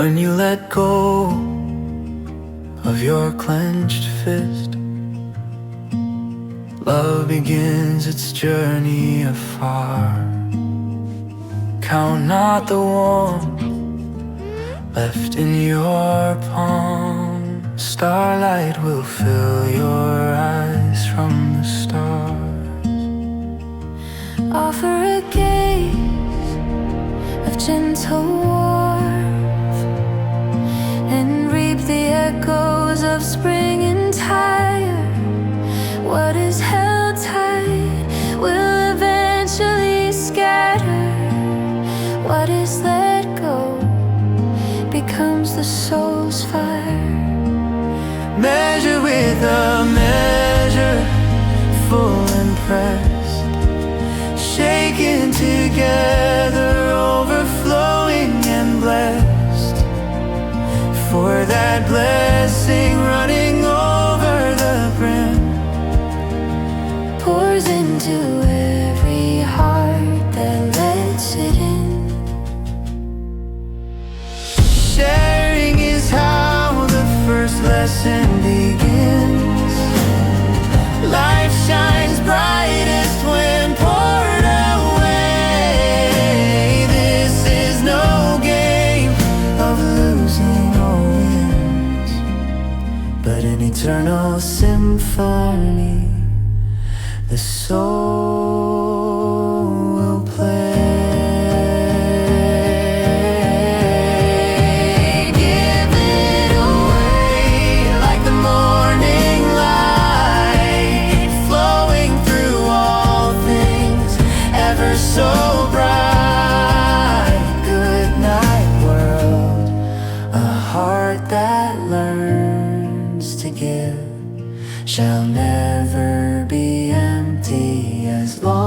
When you let go of your clenched fist, love begins its journey afar. Count not the warmth left in your palm. Starlight will fill your eyes from the stars. Offer a gaze of gentle warmth and reap the echoes of spring and tide. What is held tight will eventually scatter. What is let go becomes the soul's fire. Measure with a measure, full and pressed, shaken together, overflowing and blessed. For that blessing running over the brim pours into every heart that lets it in. Sharing is how the first lesson begins. Life shines brightest when poured away. This is no game of losing or wins, but an eternal symphony the soul will play. Give it away like the morning light, flowing through all things, ever so bright. Good night, world. A heart that learns to give shall never be empty as long